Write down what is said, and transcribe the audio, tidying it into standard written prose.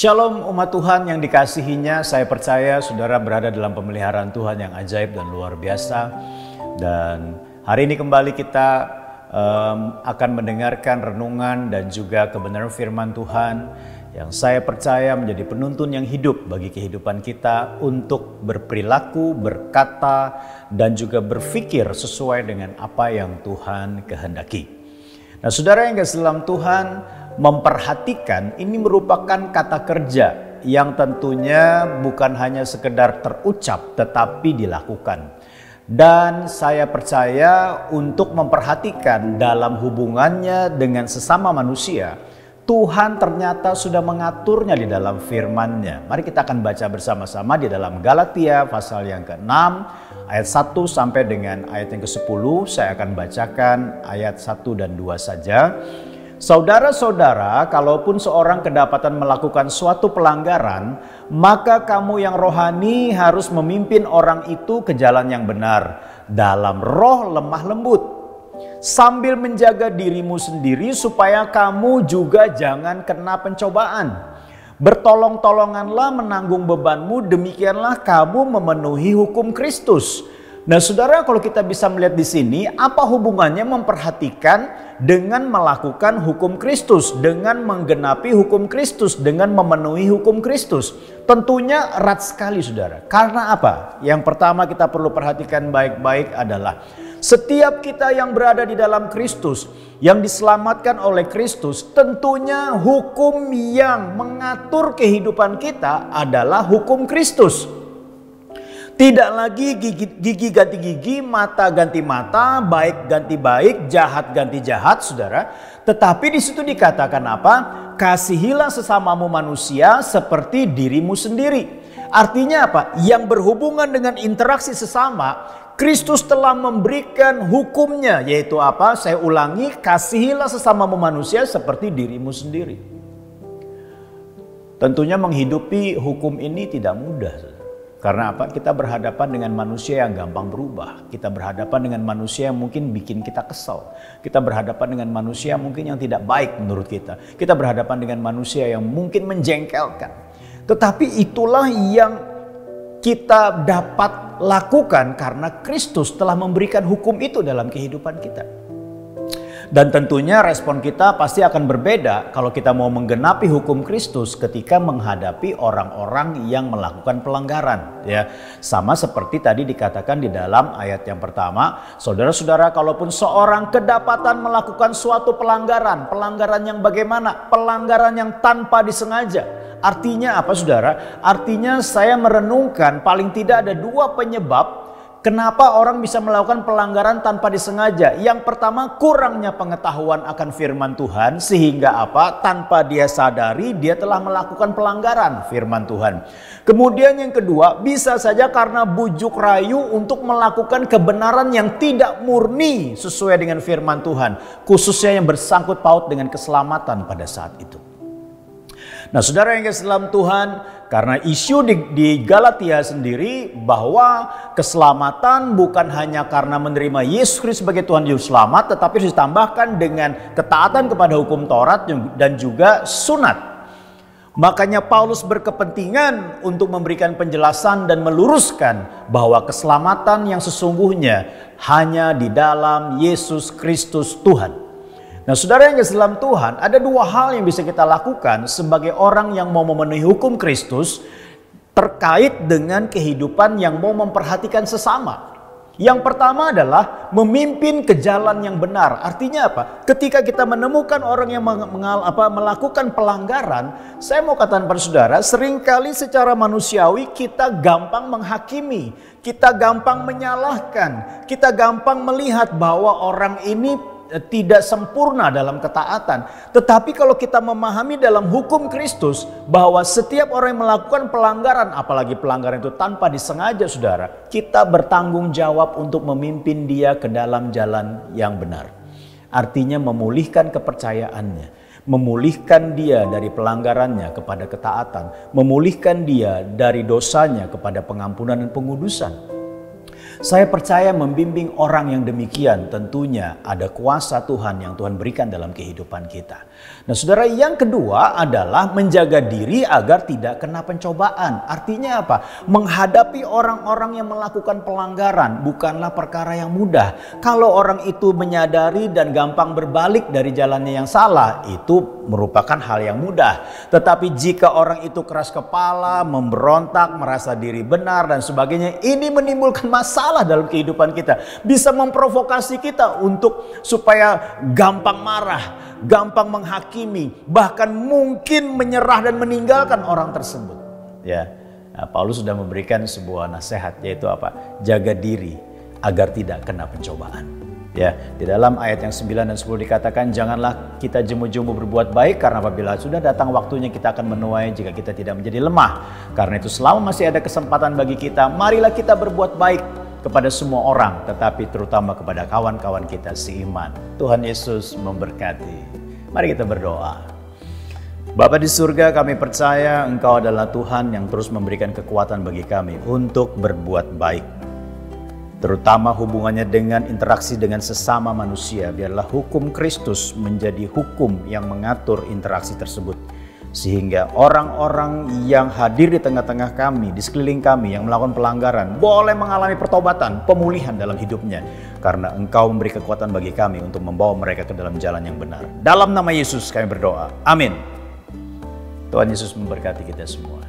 Shalom umat Tuhan yang dikasihinya, saya percaya saudara berada dalam pemeliharaan Tuhan yang ajaib dan luar biasa. Dan hari ini kembali kita akan mendengarkan renungan dan juga kebenaran firman Tuhan yang saya percaya menjadi penuntun yang hidup bagi kehidupan kita untuk berperilaku, berkata, dan juga berpikir sesuai dengan apa yang Tuhan kehendaki. Nah, saudara yang kasih dalam Tuhan, memperhatikan ini merupakan kata kerja yang tentunya bukan hanya sekedar terucap tetapi dilakukan. Dan saya percaya untuk memperhatikan dalam hubungannya dengan sesama manusia, Tuhan ternyata sudah mengaturnya di dalam firman-Nya. Mari kita akan baca bersama-sama di dalam Galatia pasal yang ke-6 ayat 1 sampai dengan ayat yang ke-10. Saya akan bacakan ayat 1 dan 2 saja. Saudara-saudara, kalaupun seorang kedapatan melakukan suatu pelanggaran, maka kamu yang rohani harus memimpin orang itu ke jalan yang benar dalam roh lemah lembut, sambil menjaga dirimu sendiri supaya kamu juga jangan kena pencobaan. Bertolong-tolonganlah menanggung bebanmu, demikianlah kamu memenuhi hukum Kristus. Nah, saudara, kalau kita bisa melihat di sini, apa hubungannya memperhatikan dengan melakukan hukum Kristus, dengan menggenapi hukum Kristus, dengan memenuhi hukum Kristus? Tentunya erat sekali, saudara. Karena apa? Yang pertama kita perlu perhatikan baik-baik adalah setiap kita yang berada di dalam Kristus, yang diselamatkan oleh Kristus, tentunya hukum yang mengatur kehidupan kita adalah hukum Kristus. Tidak lagi gigi ganti gigi, mata ganti mata, baik ganti baik, jahat ganti jahat, saudara. Tetapi di situ dikatakan apa? Kasihilah sesamamu manusia seperti dirimu sendiri. Artinya apa? Yang berhubungan dengan interaksi sesama, Kristus telah memberikan hukumnya, yaitu apa? Saya ulangi, kasihilah sesamamu manusia seperti dirimu sendiri. Tentunya menghidupi hukum ini tidak mudah, saudara. Karena apa? Kita berhadapan dengan manusia yang gampang berubah. Kita berhadapan dengan manusia yang mungkin bikin kita kesal. Kita berhadapan dengan manusia mungkin yang tidak baik menurut kita. Kita berhadapan dengan manusia yang mungkin menjengkelkan. Tetapi itulah yang kita dapat lakukan karena Kristus telah memberikan hukum itu dalam kehidupan kita. Dan tentunya respon kita pasti akan berbeda kalau kita mau menggenapi hukum Kristus ketika menghadapi orang-orang yang melakukan pelanggaran. Ya, sama seperti tadi dikatakan di dalam ayat yang pertama, saudara-saudara, kalaupun seorang kedapatan melakukan suatu pelanggaran, pelanggaran yang bagaimana? Pelanggaran yang tanpa disengaja. Artinya apa, saudara? Artinya saya merenungkan paling tidak ada dua penyebab kenapa orang bisa melakukan pelanggaran tanpa disengaja. Yang pertama, kurangnya pengetahuan akan firman Tuhan, sehingga apa? Tanpa dia sadari dia telah melakukan pelanggaran firman Tuhan. Kemudian yang kedua, bisa saja karena bujuk rayu untuk melakukan kebenaran yang tidak murni sesuai dengan firman Tuhan, khususnya yang bersangkut paut dengan keselamatan pada saat itu. Nah, saudara yang kasih dalam Tuhan, karena isu di Galatia sendiri bahwa keselamatan bukan hanya karena menerima Yesus Kristus sebagai Tuhan Juru Selamat, tetapi harus ditambahkan dengan ketaatan kepada hukum Taurat dan juga sunat. Makanya Paulus berkepentingan untuk memberikan penjelasan dan meluruskan bahwa keselamatan yang sesungguhnya hanya di dalam Yesus Kristus Tuhan. Nah, saudara yang kasih dalam Tuhan, ada dua hal yang bisa kita lakukan sebagai orang yang mau memenuhi hukum Kristus terkait dengan kehidupan yang mau memperhatikan sesama. Yang pertama adalah memimpin ke jalan yang benar. Artinya apa? Ketika kita menemukan orang yang melakukan pelanggaran, saya mau katakan pada saudara, seringkali secara manusiawi kita gampang menghakimi, kita gampang menyalahkan, kita gampang melihat bahwa orang ini tidak sempurna dalam ketaatan. Tetapi kalau kita memahami dalam hukum Kristus bahwa setiap orang yang melakukan pelanggaran, apalagi pelanggaran itu tanpa disengaja, saudara, kita bertanggung jawab untuk memimpin dia ke dalam jalan yang benar. Artinya memulihkan kepercayaannya, memulihkan dia dari pelanggarannya kepada ketaatan, memulihkan dia dari dosanya kepada pengampunan dan pengudusan. Saya percaya membimbing orang yang demikian tentunya ada kuasa Tuhan yang Tuhan berikan dalam kehidupan kita. Nah saudara, yang kedua adalah menjaga diri agar tidak kena pencobaan. Artinya apa? Menghadapi orang-orang yang melakukan pelanggaran bukanlah perkara yang mudah. Kalau orang itu menyadari dan gampang berbalik dari jalannya yang salah, itu merupakan hal yang mudah. Tetapi jika orang itu keras kepala, memberontak, merasa diri benar dan sebagainya, ini menimbulkan masalah dalam kehidupan kita. Bisa memprovokasi kita untuk supaya gampang marah, gampang menghakimi, bahkan mungkin menyerah dan meninggalkan orang tersebut. Ya, nah, Paulus sudah memberikan sebuah nasihat, yaitu apa? Jaga diri agar tidak kena pencobaan. Ya, di dalam ayat yang 9 dan 10 dikatakan, janganlah kita jemu-jemu berbuat baik, karena apabila sudah datang waktunya kita akan menuai jika kita tidak menjadi lemah. Karena itu selama masih ada kesempatan bagi kita, marilah kita berbuat baik kepada semua orang, tetapi terutama kepada kawan-kawan kita seiman. Tuhan Yesus memberkati. Mari kita berdoa. Bapa di surga, kami percaya Engkau adalah Tuhan yang terus memberikan kekuatan bagi kami untuk berbuat baik. Terutama hubungannya dengan interaksi dengan sesama manusia. Biarlah hukum Kristus menjadi hukum yang mengatur interaksi tersebut. Sehingga orang-orang yang hadir di tengah-tengah kami, di sekeliling kami yang melakukan pelanggaran, boleh mengalami pertobatan, pemulihan dalam hidupnya. Karena Engkau memberi kekuatan bagi kami untuk membawa mereka ke dalam jalan yang benar. Dalam nama Yesus kami berdoa. Amin. Tuhan Yesus memberkati kita semua.